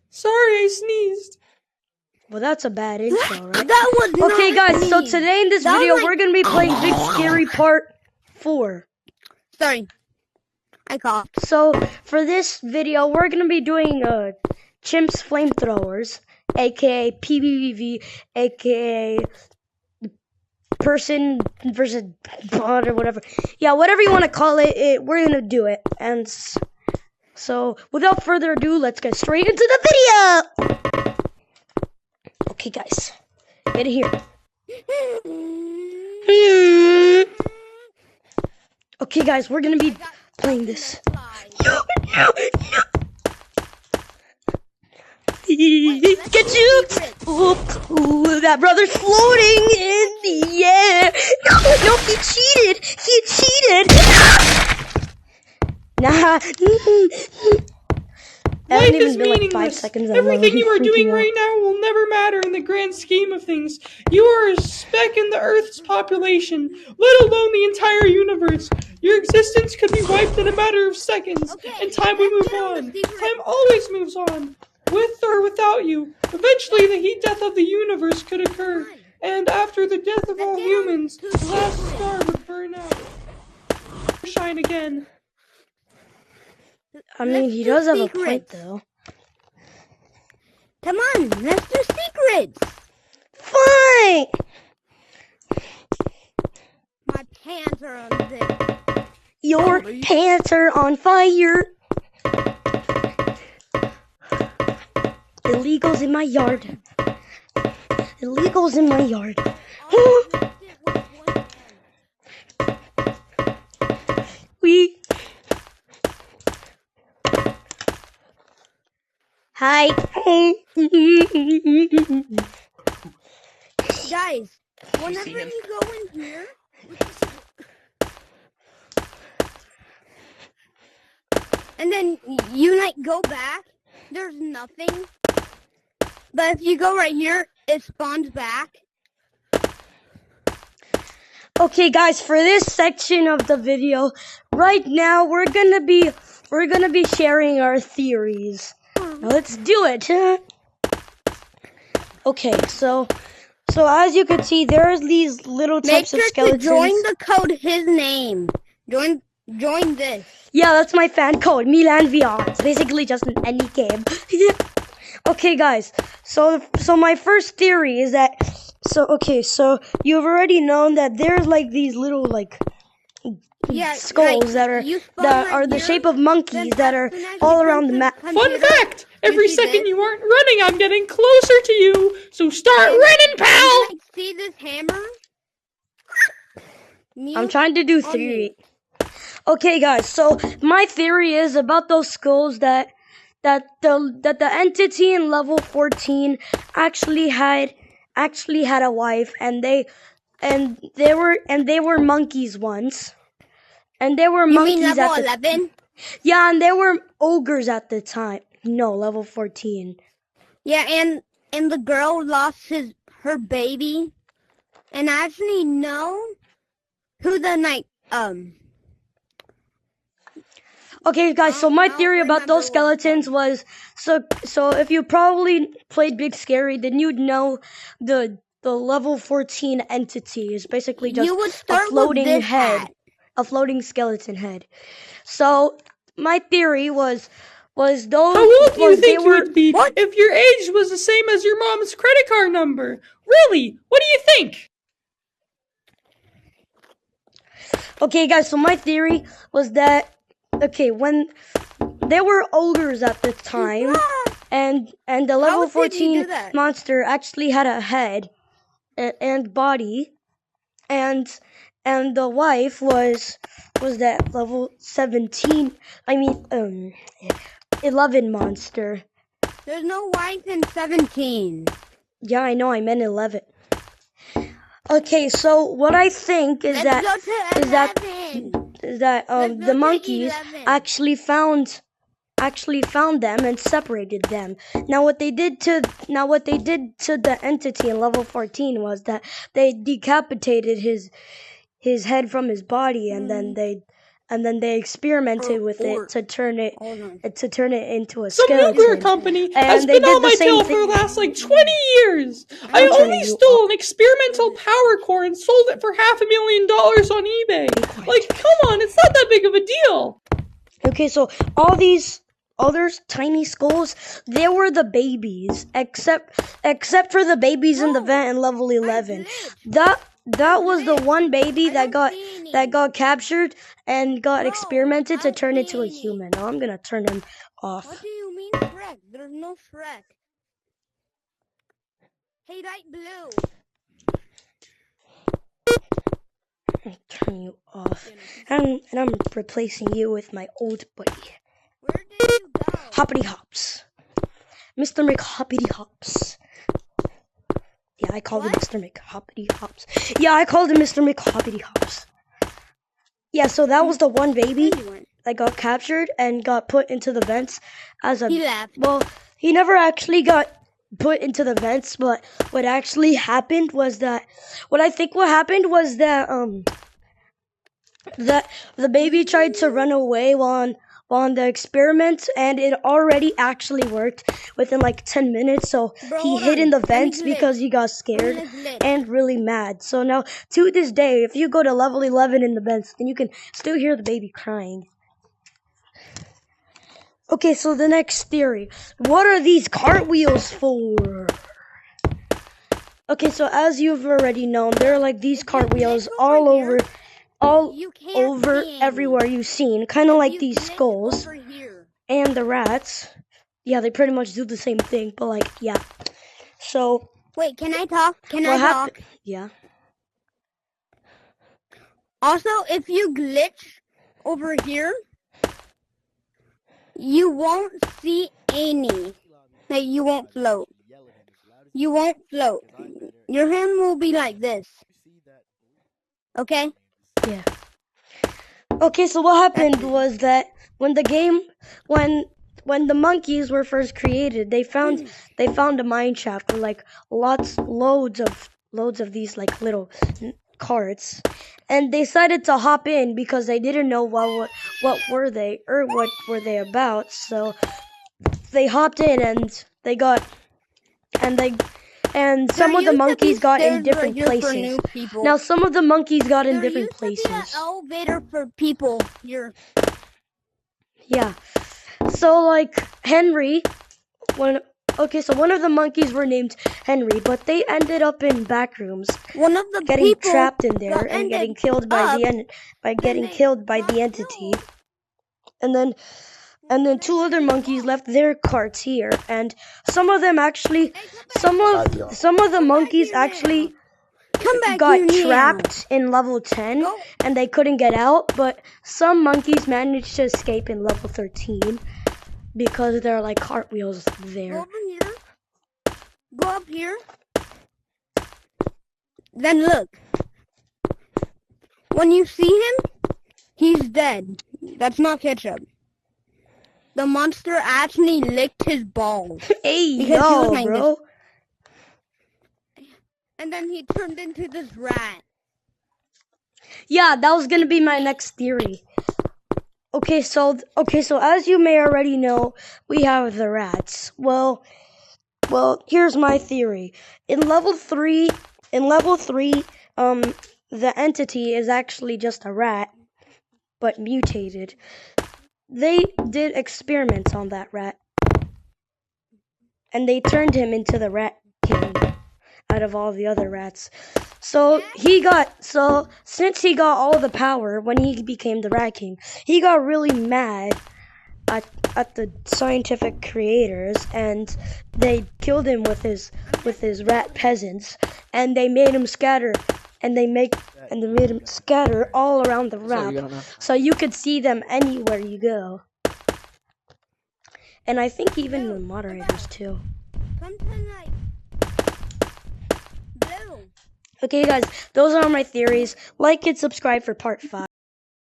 Sorry, I sneezed. Well, that's a bad intro, right? That was not Okay, guys, me. so today in this video, we're going to be playing Big Scary Part 4. Sorry. I coughed. So, for this video, we're going to be doing Chimps Flamethrowers, aka PvV, aka person versus bot or whatever. Yeah, whatever you want to call it, we're going to do it. And so, without further ado, let's get straight into the video! Okay, guys, get it here. Okay, guys, we're gonna be playing this. Get juked! Ooh, that brother's floating in the air. No, he cheated. He cheated. Nah. Life is been like 5 meaningless. seconds. Everything you are doing right now will never matter in the grand scheme of things. You are a speck in the Earth's population, let alone the entire universe. Your existence could be wiped in a matter of seconds, and time will move on. Time always moves on, with or without you. Eventually, the heat death of the universe could occur, and after the death of all humans, the last star would burn out. Shine again. I mean, he does have a point, though. Come on, let's do secrets. Fine! My pants are on this. Your pants are on fire. Illegals in my yard. Illegals in my yard. Hi. Guys, whenever you go in here, and then you like go back, there's nothing. But if you go right here, it spawns back. Okay, guys, for this section of the video, right now we're gonna be sharing our theories. Now let's do it. Okay, so as you can see, there's these little types of skeletons. Make sure to join the code his name. Join this. Yeah, that's my fan code, Milan VR. It's basically just any game. Okay, guys. So my first theory is that so you've already known that there's like these little skulls that are the shape of monkeys that are all around the map. Fun fact! Every second you aren't running, I'm getting closer to you. So start running, pal! See this hammer? I'm trying to do theory. Okay, guys. So my theory is about those skulls that the entity in level 14 actually had a wife, and they were monkeys once. And they were monkeys mean level at 11? Yeah, and they were ogres at the time. No, level 14. Yeah, and the girl lost her baby. And I actually know who the Okay, guys, so my theory about those skeletons was so if you probably played Big Scary, then you'd know the level 14 entity is basically just a floating head. A floating skeleton head. So my theory was those. How old do you think you would be if your age was the same as your mom's credit card number? Really? What do you think? Okay, guys. So my theory was that when they were ogres at the time, and the level 14 monster actually had a head and body, and the wife was that level 17. 11 monster. There's no wife in 17. Yeah, I know. I meant 11. Okay, so what I think is that the monkeys actually found them and separated them. Now what they did to the entity in level 14 was that they decapitated his head from his body, and then and then they experimented with Or- it to turn it Hold on. into a Some nuclear skeleton. company And has they been did on the my same tail thing. for the last like 20 years. I I'm turning only you stole an experimental power core and sold it for $500,000 on eBay. quiet. Like, come on, it's not that big of a deal. Okay, so all these other tiny skulls, they were the babies, except for the babies in the vent in level 11. That was the one baby that got captured and got experimented to turn into a human. Now I'm gonna turn him off. What do you mean Shrek? There's no Shrek. Hey, light blue. I'll turn you off, and I'm replacing you with my old buddy, Where did you go? Hoppity Hops, Mr. McHoppity Hops. Yeah, I called him Mr. McHoppity Hops. Yeah, I called him Mr. McHoppity Hops. Yeah, so that was the one baby that got captured and got put into the vents as a... He left. Well, he never actually got put into the vents, but what actually happened was that... What happened was that, that the baby tried to run away while on the experiment, and it already actually worked within like 10 minutes, so he hid in the vents because he got scared and really mad. So now, to this day, if you go to level 11 in the vents, then you can still hear the baby crying. Okay, so the next theory. What are these cartwheels for? Okay, so as you've already known, there are like these cartwheels all over everywhere you've seen, kind of like these skulls and the rats. Yeah, they pretty much do the same thing, but like, yeah. So wait, can I talk? Yeah. Also, if you glitch over here, you won't see any. Like, you won't float. You won't float. Your hand will be like this. Okay? Yeah. Okay, so what happened was that when the monkeys were first created, they found a mine shaft with like loads of these like little carts, and they decided to hop in because they didn't know what were they about. So they hopped in and some of the monkeys got in different places. Now, some of the monkeys got in different places. There used to be an elevator for people here. Yeah. So, like, Henry, one of the monkeys were named Henry, but they ended up in back rooms, One of the getting people trapped in there and getting killed by the entity. And then two other monkeys left their carts here, and some of the monkeys actually got trapped in level 10 and they couldn't get out, but some monkeys managed to escape in level 13 because there are like cartwheels there. Go over here. Go up here. Then look. When you see him, he's dead. That's not ketchup. The monster actually licked his balls. Hey, yo, bro. And then he turned into this rat. Yeah, that was gonna be my next theory. Okay, so as you may already know, we have the rats. Well, here's my theory. In level 3, the entity is actually just a rat, but mutated. They did experiments on that rat, and they turned him into the Rat King out of all the other rats. So since he got all the power when he became the Rat King, he got really mad at the scientific creators, and they killed him with his rat peasants, and they made him scatter, and they made him scatter all around the map, so you could see them anywhere you go. And I think even the moderators too. Okay, guys, those are my theories. Like and subscribe for part 5.